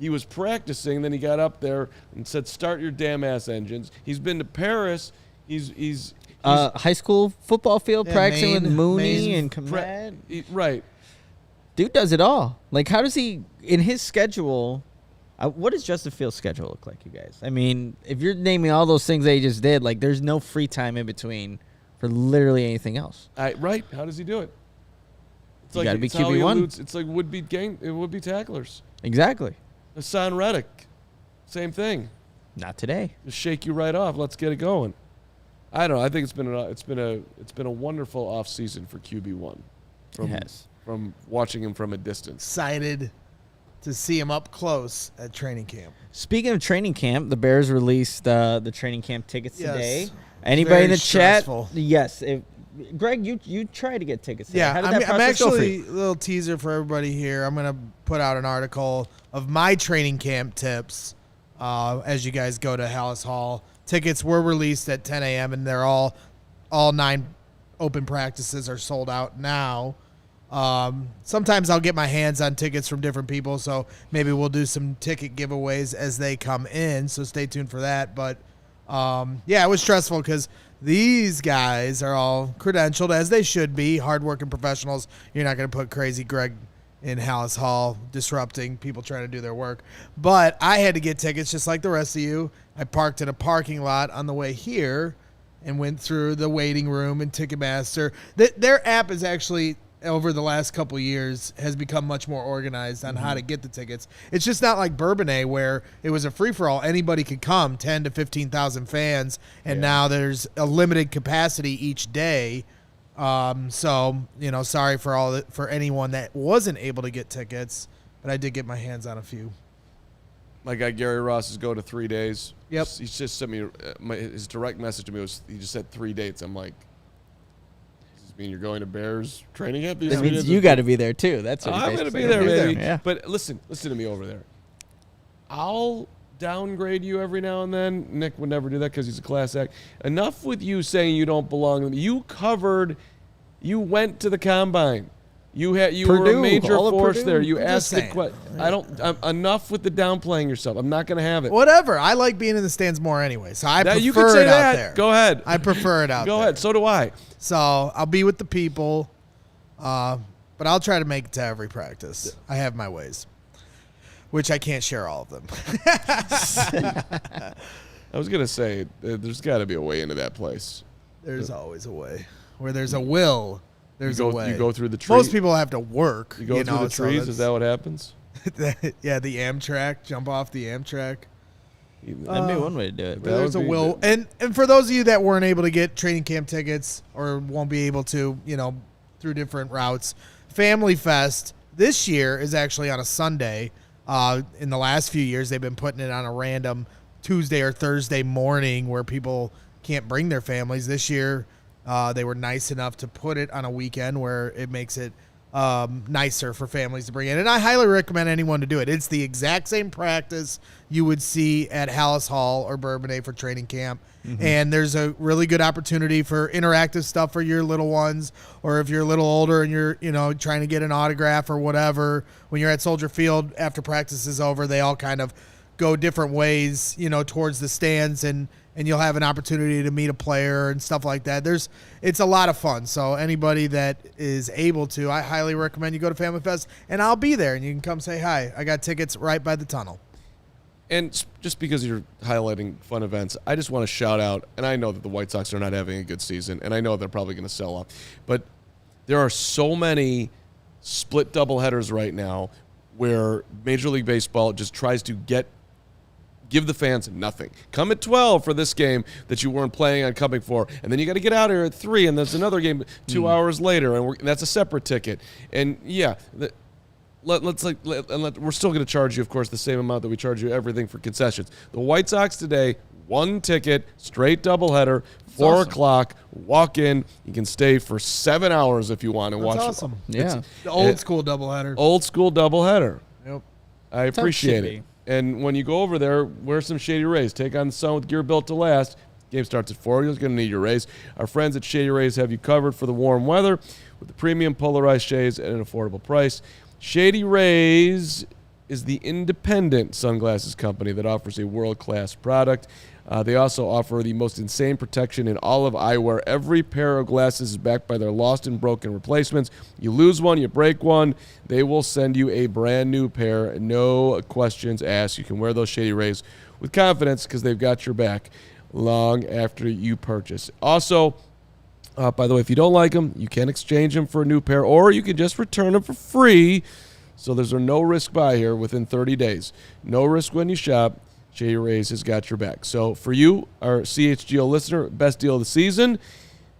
He was practicing. Then he got up there and said, "Start your damn ass engines." He's been to Paris. He's High school football field Yeah, practicing with Maine- Mooney Maine and Carman. right. Dude does it all. Like, how does he, in his schedule, what does Justin Fields' schedule look like, you guys? I mean, if you're naming all those things that he just did, like, there's no free time in between for literally anything else. Right. How does he do it? It's You gotta be it's how he QB1. eludes- It's like would-be tacklers. Exactly. Hassan Reddick, same thing. Not today. Just shake you right off. Let's get it going. I don't know. I think it's been a wonderful offseason for QB1. It has. From watching him from a distance. Excited. to see him up close at training camp. Speaking of training camp, the Bears released the training camp tickets Yes. today. Anybody Very in the stressful. chat? Yes. Greg, you tried to get tickets today. Yeah, How did that I'm process go for actually you? a little teaser for everybody here. I'm going to put out an article of my training camp tips as you guys go to Hallis Hall. Tickets were released at 10 a.m. and they're all 9 open practices are sold out now. Sometimes I'll get my hands on tickets from different people, so maybe we'll do some ticket giveaways as they come in, so stay tuned for that. But yeah, it was stressful because these guys are all credentialed, as they should be, hardworking professionals. You're not going to put crazy Greg in Hallis Hall disrupting people trying to do their work. But I had to get tickets just like the rest of you. I parked in a parking lot on the way here and went through the waiting room and Ticketmaster. Their app is actually, over the last couple of years, has become much more organized on how to get the tickets. It's just not like Bourbonnais where it was a free-for-all. Anybody could come, 10 to 15,000 fans, and now there's a limited capacity each day. So, sorry for anyone that wasn't able to get tickets, but I did get my hands on a few. My guy Gary Ross is going to 3 days. Yep. He just sent me his direct message to me was he just said 3 dates. I'm like, does this mean you're going to Bears training camp? That means you got to be there too. That's what I'm going to be there, baby. Yeah. But listen to me over there. I'll downgrade you every now and then. Nick would never do that because he's a class act. Enough with you saying you don't belong. You went to the combine. You were a major force there. You asked the question. Enough with the downplaying yourself. I'm not going to have it. Whatever. I like being in the stands more anyway, so I prefer you can say it that. out there. Go ahead. I prefer it out there. Go ahead. So do I. So I'll be with the people, but I'll try to make it to every practice. I have my ways, which I can't share all of them. I was going to say, there's got to be a way into that place. There's always a way. Where there's a will, there's a way. You go through the trees. Most people have to work. You go through the trees? Is that what happens? Yeah, the Amtrak. Jump off the Amtrak. That'd be one way to do it. There's a will. And for those of you that weren't able to get training camp tickets or won't be able to, through different routes, Family Fest this year is actually on a Sunday. In the last few years, they've been putting it on a random Tuesday or Thursday morning where people can't bring their families. This year, they were nice enough to put it on a weekend where it makes it nicer for families to bring in. And I highly recommend anyone to do it. It's the exact same practice you would see at Hallis Hall or Bourbonnais for training camp. Mm-hmm. And there's a really good opportunity for interactive stuff for your little ones, or if you're a little older and you're, trying to get an autograph or whatever. When you're at Soldier Field after practice is over, they all kind of go different ways, towards the stands, and you'll have an opportunity to meet a player and stuff like that. It's a lot of fun. So anybody that is able to, I highly recommend you go to Family Fest, and I'll be there, and you can come say hi. I got tickets right by the tunnel. And just because you're highlighting fun events, I just want to shout out, and I know that the White Sox are not having a good season, and I know they're probably going to sell off, but there are so many split doubleheaders right now where Major League Baseball just tries to give the fans nothing. Come at 12 for this game that you weren't planning on coming for, and then you got to get out here at 3, and there's another game 2 hours later, and that's a separate ticket. And yeah, we're still going to charge you, of course, the same amount that we charge you everything for concessions. The White Sox today, 1 ticket, straight doubleheader, 4 o'clock, walk in. You can stay for 7 hours if you want and watch. That's awesome. Yeah. The old school doubleheader. Old school doubleheader. Yep. I appreciate it. And when you go over there, wear some Shady Rays. Take on the sun with gear built to last. Game starts at 4. You're going to need your Rays. Our friends at Shady Rays have you covered for the warm weather with the premium polarized shades at an affordable price. Shady Rays is the independent sunglasses company that offers a world-class product. They also offer the most insane protection in all of eyewear. Every pair of glasses is backed by their lost and broken replacements. You lose one, you break one, they will send you a brand new pair. No questions asked. You can wear those Shady Rays with confidence because they've got your back long after you purchase. Also, by the way, if you don't like them, you can exchange them for a new pair, or you can just return them for free. So there's a no-risk buy here within 30 days. No risk when you shop. Shady Rays has got your back. So for you, our CHGO listener, best deal of the season.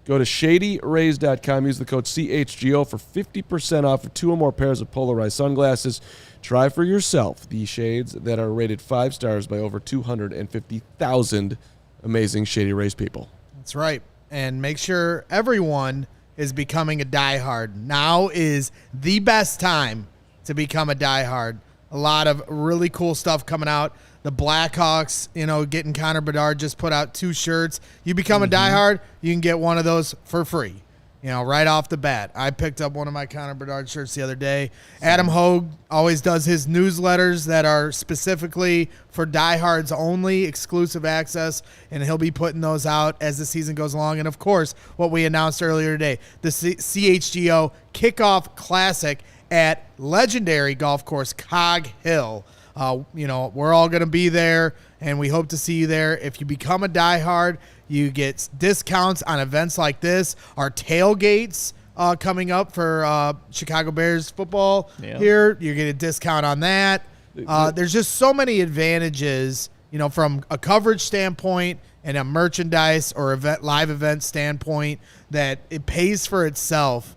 Go to shadyrays.com. Use the code CHGO for 50% off for 2 or more pairs of polarized sunglasses. Try for yourself the shades that are rated 5 stars by over 250,000 amazing Shady Rays people. That's right. And make sure everyone is becoming a diehard. Now is the best time to become a diehard. A lot of really cool stuff coming out. The Blackhawks, getting Connor Bedard just put out 2 shirts. You become a diehard, you can get one of those for free. Right off the bat. I picked up one of my Connor Bedard shirts the other day. Adam Hogue always does his newsletters that are specifically for diehards only, exclusive access, and he'll be putting those out as the season goes along. And, of course, what we announced earlier today, the CHGO Kickoff Classic at legendary golf course Cog Hill. We're all going to be there, and we hope to see you there. If you become a diehard, you get discounts on events like this. Our tailgates coming up for Chicago Bears football here. You get a discount on that. There's just so many advantages, from a coverage standpoint and a merchandise or live event standpoint, that it pays for itself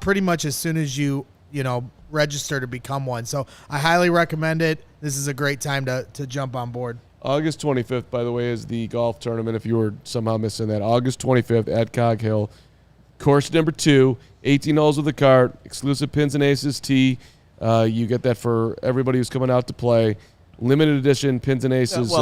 pretty much as soon as you register to become one. So I highly recommend it. This is a great time to jump on board. August 25th, by the way, is the golf tournament, if you were somehow missing that. August 25th at Cog Hill. Course number 2, 18 holes with the cart, exclusive pins and aces tee. You get that for everybody who's coming out to play. Limited edition pins and aces.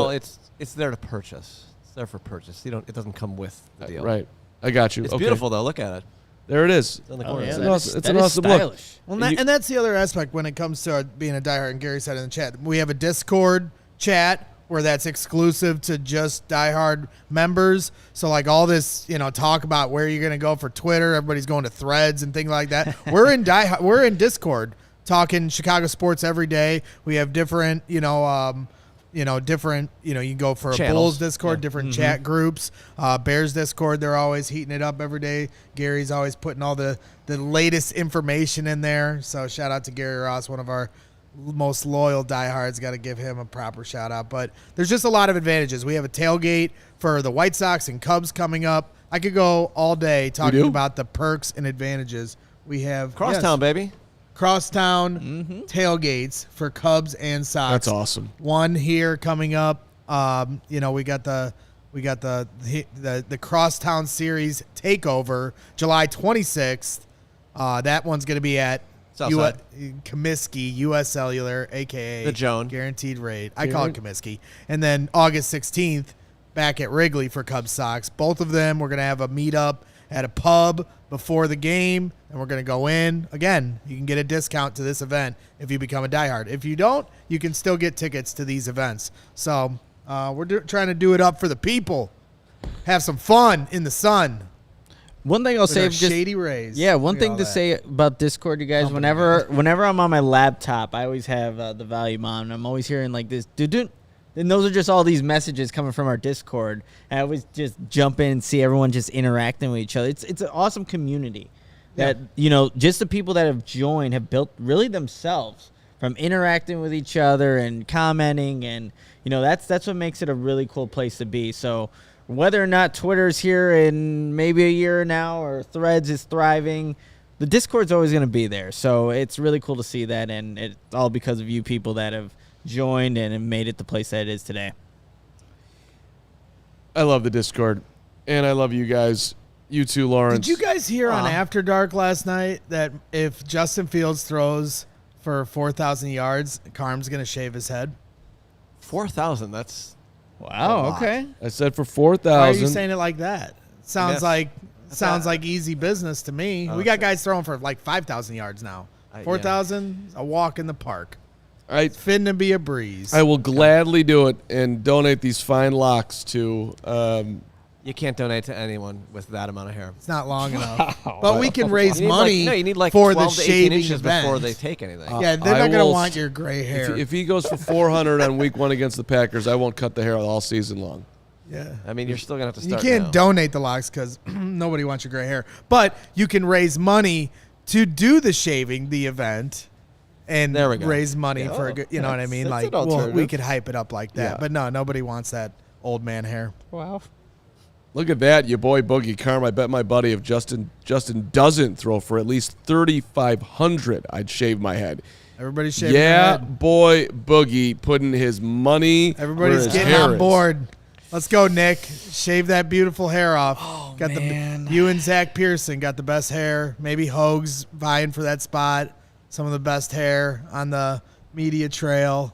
It's there to purchase. It's there for purchase. It doesn't come with the deal. Right. I got you. It's beautiful, though. Look at it. There it is. It's on the corner. Yeah, It's an awesome look. Well, and that's the other aspect when it comes to being a diehard, and Gary said in the chat. We have a Discord chat where that's exclusive to just diehard members. So like all this, talk about where you're going to go for Twitter, everybody's going to Threads and things like that. We're in Discord talking Chicago sports every day. We have different, you can go for a Channels. Bulls Discord, different chat groups, Bears Discord. They're always heating it up every day. Gary's always putting all the latest information in there. So shout out to Gary Ross, one of our most loyal diehards. Got to give him a proper shout out. But there's just a lot of advantages. We have a tailgate for the White Sox and Cubs coming up. I could go all day talking about the perks and advantages. We have Crosstown, baby. Crosstown tailgates for Cubs and Sox. That's awesome. One here coming up. We got the Crosstown Series takeover July 26th. That one's going to be at Comiskey, U.S. Cellular, a.k.a. The Joan. Guaranteed Rate. I call it Comiskey. And then August 16th, back at Wrigley for Cubs Sox. Both of them, we're going to have a meetup at a pub before the game, and we're going to go in. Again, you can get a discount to this event if you become a diehard. If you don't, you can still get tickets to these events. So we're trying to do it up for the people. Have some fun in the sun. One thing I'll say, just Shady Rays. Yeah, one thing to say about Discord, you guys. Whenever I'm on my laptop, I always have the volume on. I'm always hearing like this, and those are just all these messages coming from our Discord. And I always just jump in and see everyone just interacting with each other. It's an awesome community that just the people that have joined have built really themselves from interacting with each other and commenting, and that's what makes it a really cool place to be. So whether or not Twitter's here in maybe a year now or Threads is thriving, the Discord's always going to be there. So it's really cool to see that, and it's all because of you people that have joined and have made it the place that it is today. I love the Discord, and I love you guys. You too, Lawrence. Did you guys hear on After Dark last night that if Justin Fields throws for 4,000 yards, Carm's going to shave his head? 4,000, that's... Wow, okay. I said for 4,000. Why are you saying it like that? Sounds like easy business to me. We got guys throwing for like 5,000 yards now. 4,000, a walk in the park. It's finna be a breeze. I will gladly do it and donate these fine locks to... You can't donate to anyone with that amount of hair. It's not long enough. But we can raise money you need like for 12 the to 18 shaving inches event. before they take anything. Yeah, they're not going to want your gray hair. If he goes for 400 on week 1 against the Packers, I won't cut the hair all season long. Yeah. I mean, you're still going to have to start You can't now. donate the locks because nobody wants your gray hair. But you can raise money to do the shaving, the event, and there we go. raise money for a good, you know what I mean? That's Like, an alternative. we could hype it up like that. Yeah. But no, nobody wants that old man hair. Wow. Look at that, your boy Boogie Carm. I bet my buddy, if Justin doesn't throw for at least 3,500, I'd shave my head. Everybody's shaving Yeah, their head. boy Boogie putting his money Everybody's where his getting hair on is. board. Let's go, Nick. Shave that beautiful hair off. Oh, got man. You and Zach Pearson got the best hair. Maybe Hoag's vying for that spot. Some of the best hair on the media trail.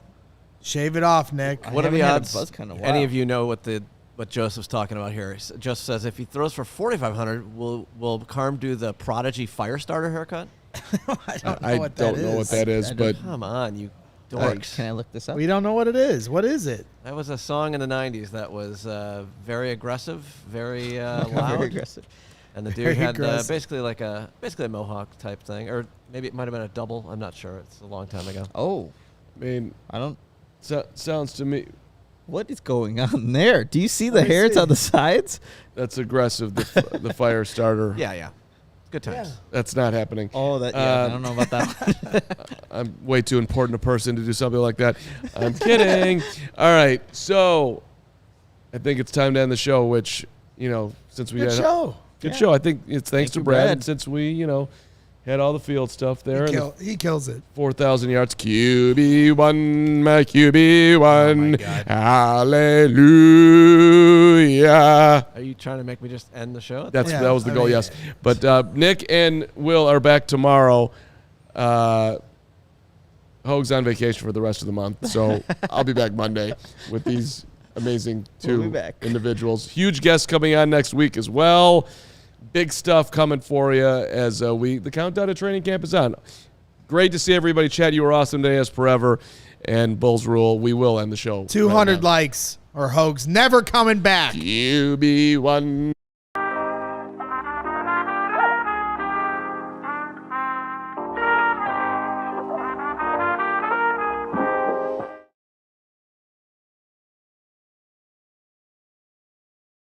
Shave it off, Nick. What are the haven't had a odds? buzz cut in a Any while. of you know what Joseph's talking about here? Joseph says if he throws for 4,500, will Carm do the Prodigy Firestarter haircut? I don't know I what that don't know what is. that is, I but Come on, you Can dorks. I look this up? We don't know what it is. What is it? That was a song in the 90s that was very aggressive, very Very loud. aggressive. And the dude Very had aggressive. basically a mohawk type thing. Or maybe it might have been a double. I'm not sure. It's a long time ago. Oh, I mean, I don't. sounds to me What is going on there? Do you see the Let me hairs see. on the sides? that's aggressive. The fire starter. Yeah. Good times. That's not happening. Oh, that. Yeah, I don't know about that one. I'm way too important a person to do something like that. I'm kidding. All right, so I think it's time to end the show. Which since we Good had show. good Yeah. show, I think it's thanks Thank to you, Brad. Brad. And since we had all the field stuff there, and the He kills it. 4,000 yards, QB1, my QB1, God. hallelujah. Are you trying to make me just end the show? That was the I goal, mean- yes. But Nick and Will are back tomorrow. Hoag's on vacation for the rest of the month, so I'll be back Monday with these amazing We'll be two back. individuals. Huge guests coming on next week as well. Big stuff coming for you as the countdown to training camp is on. Great to see everybody. Chad, you were awesome today as per ever. And Bulls rule, we will end the show. 200 right now. likes or Hoag's never coming back. QB1.